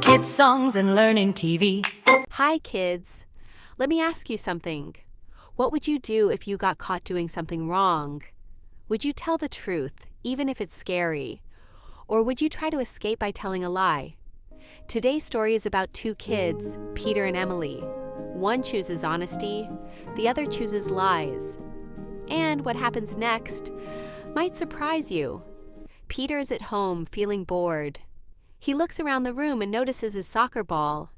Kids songs and learning TV. Hi, kids. Let me ask you something. What would you do if you got caught doing something wrong? Would you tell the truth, even if it's scary? Or would you try to escape by telling a lie? Today's story is about two kids, Peter and Emily. One chooses honesty, the other chooses lies. And what happens next might surprise you. Peter is at home, feeling bored. He looks around the room and notices his soccer ball.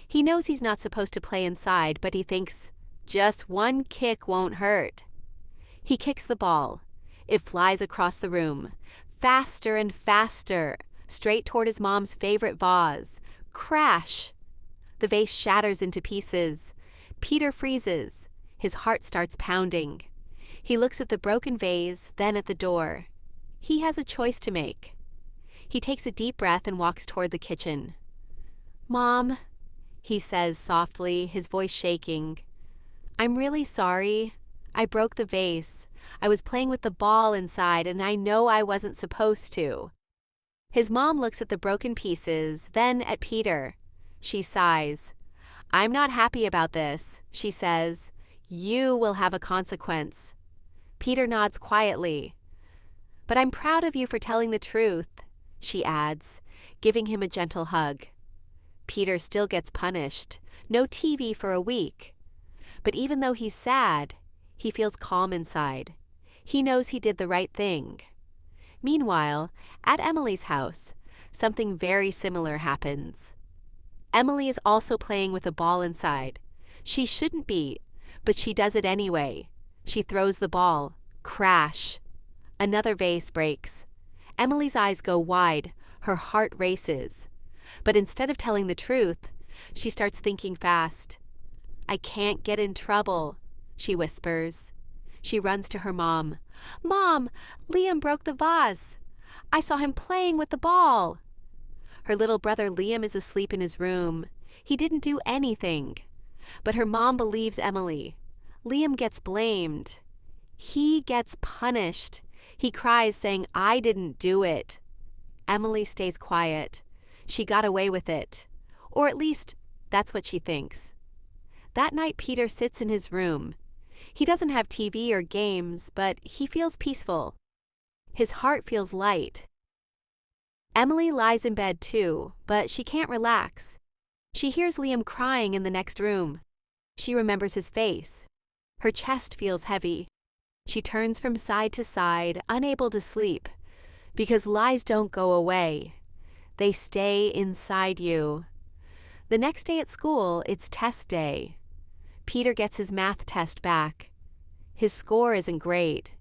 He knows he's not supposed to play inside, but he thinks, just one kick won't hurt. He kicks the ball. It flies across the room, faster and faster, straight toward his mom's favorite vase. Crash! The vase shatters into pieces. Peter freezes. His heart starts pounding. He looks at the broken vase, then at the door. He has a choice to make. He takes a deep breath and walks toward the kitchen. "Mom," he says softly, his voice shaking. "I'm really sorry. I broke the vase. I was playing with the ball inside, and I know I wasn't supposed to." His mom looks at the broken pieces, then at Peter. She sighs. "I'm not happy about this," she says. "You will have a consequence." Peter nods quietly. "But I'm proud of you for telling the truth," she adds, giving him a gentle hug. Peter still gets punished. No TV for a week. But even though he's sad, he feels calm inside. He knows he did the right thing. Meanwhile, at Emily's house, something very similar happens. Emily is also playing with a ball inside. She shouldn't be, but she does it anyway. She throws the ball. Crash! Another vase breaks. Emily's eyes go wide. Her heart races. But instead of telling the truth, she starts thinking fast. "I can't get in trouble," she whispers. She runs to her mom. "Mom, Liam broke the vase. I saw him playing with the ball." Her little brother Liam is asleep in his room. He didn't do anything. But her mom believes Emily. Liam gets blamed. He gets punished. He cries, saying, "I didn't do it." Emily stays quiet. She got away with it. Or at least, that's what she thinks. That night, Peter sits in his room. He doesn't have TV or games, but he feels peaceful. His heart feels light. Emily lies in bed too, but she can't relax. She hears Liam crying in the next room. She remembers his face. Her chest feels heavy. She turns from side to side, unable to sleep, because lies don't go away. They stay inside you. The next day at school, it's test day. Peter gets his math test back. His score isn't great.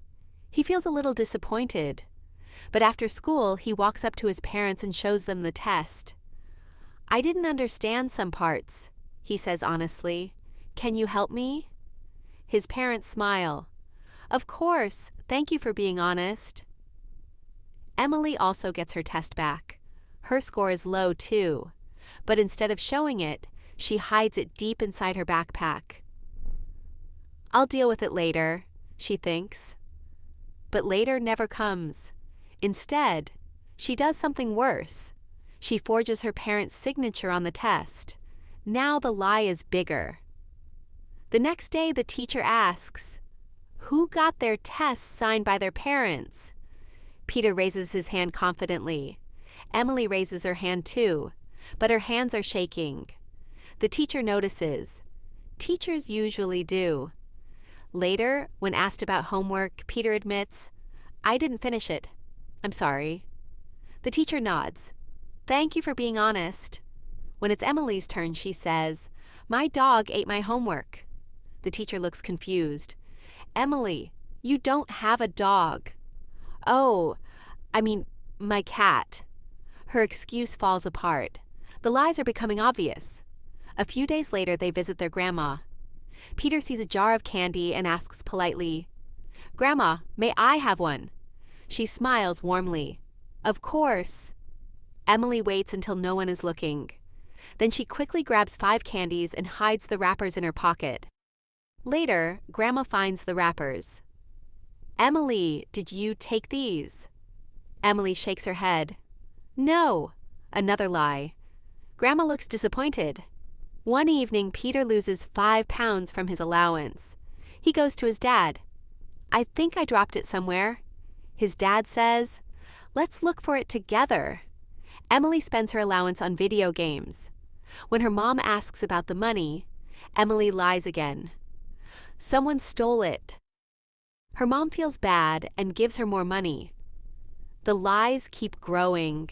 He feels a little disappointed. But after school, he walks up to his parents and shows them the test. "I didn't understand some parts," he says honestly. "Can you help me?" His parents smile. "Of course, thank you for being honest." Emily also gets her test back. Her score is low too, but instead of showing it, she hides it deep inside her backpack. "I'll deal with it later," she thinks. But later never comes. Instead, she does something worse. She forges her parents' signature on the test. Now the lie is bigger. The next day, the teacher asks, "Who got their tests signed by their parents?" Peter raises his hand confidently. Emily raises her hand too, but her hands are shaking. The teacher notices. Teachers usually do. Later, when asked about homework, Peter admits, "I didn't finish it. I'm sorry." The teacher nods. "Thank you for being honest." When it's Emily's turn, she says, "My dog ate my homework." The teacher looks confused. "Emily, you don't have a dog." "Oh, my cat." Her excuse falls apart. The lies are becoming obvious. A few days later, they visit their grandma. Peter sees a jar of candy and asks politely, "Grandma, may I have one?" She smiles warmly. "Of course." Emily waits until no one is looking. Then she quickly grabs 5 candies and hides the wrappers in her pocket. Later, Grandma finds the wrappers. "Emily, did you take these?" Emily shakes her head. No. Another lie. Grandma looks disappointed. One evening, Peter loses 5 pounds from his allowance. He goes to his dad. I think I dropped it somewhere. His dad says, let's look for it together. Emily spends her allowance on video games. When her mom asks about the money, Emily lies again. Someone stole it. Her mom feels bad and gives her more money. The lies keep growing.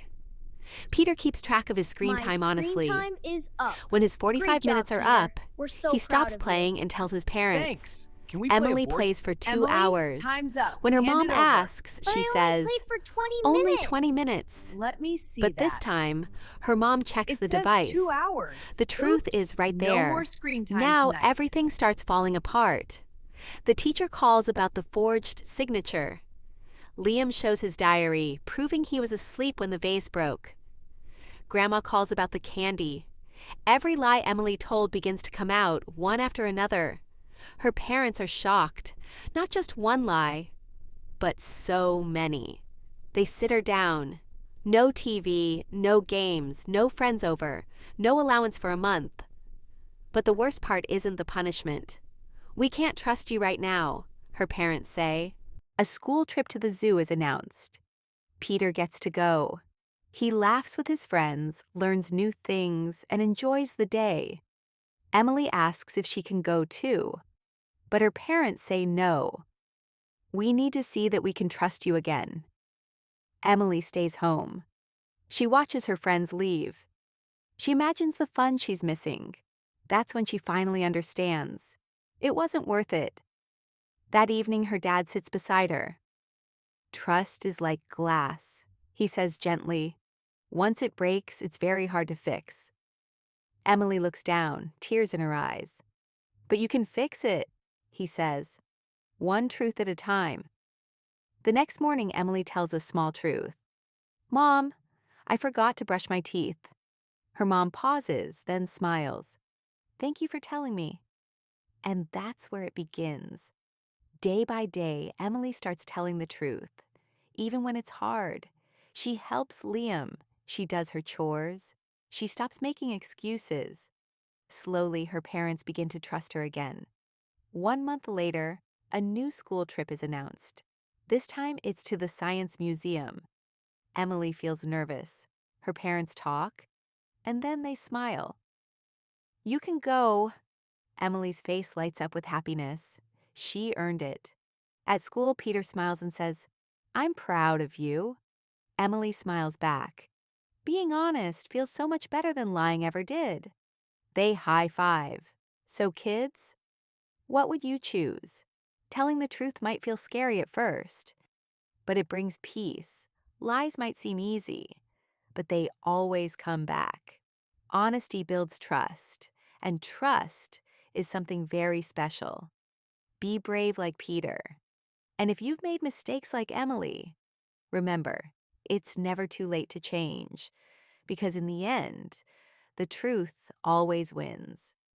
Peter keeps track of his screen time honestly. My screen time is up. When his 45 Great job, minutes are Peter. up, We're so he proud stops of you. playing and tells his parents. Thanks. Can we Emily play a board? plays for 2 Emily, hours. time's up. When her Hand mom it over. asks, But she I says, only played for 20 only minutes. 20 minutes. Let me see But that. this time, her mom checks it the says device. 2 hours. The truth Oops, is right No there. more screen time Now tonight. everything starts falling apart. The teacher calls about the forged signature. Liam shows his diary, proving he was asleep when the vase broke. Grandma calls about the candy. Every lie Emily told begins to come out, one after another. Her parents are shocked. Not just one lie, but so many. They sit her down. No TV, no games, no friends over, no allowance for a month. But the worst part isn't the punishment. We can't trust you right now, her parents say. A school trip to the zoo is announced. Peter gets to go. He laughs with his friends, learns new things, and enjoys the day. Emily asks if she can go too, but her parents say no. We need to see that we can trust you again. Emily stays home. She watches her friends leave. She imagines the fun she's missing. That's when she finally understands. It wasn't worth it. That evening, her dad sits beside her. Trust is like glass, he says gently. Once it breaks, it's very hard to fix. Emily looks down, tears in her eyes. But you can fix it, he says. One truth at a time. The next morning, Emily tells a small truth. Mom, I forgot to brush my teeth. Her mom pauses, then smiles. Thank you for telling me. And that's where it begins. Day by day, Emily starts telling the truth. Even when it's hard, she helps Liam. She does her chores. She stops making excuses. Slowly, her parents begin to trust her again. 1 month later, a new school trip is announced. This time, it's to the Science Museum. Emily feels nervous. Her parents talk, and then they smile. You can go. Emily's face lights up with happiness. She earned it. At school, Peter smiles and says, I'm proud of you. Emily smiles back. Being honest feels so much better than lying ever did. They high-five. So kids, what would you choose? Telling the truth might feel scary at first, but it brings peace. Lies might seem easy, but they always come back. Honesty builds trust, and trust is something very special. Be brave like Peter. And if you've made mistakes like Emily, remember, it's never too late to change, because in the end, the truth always wins.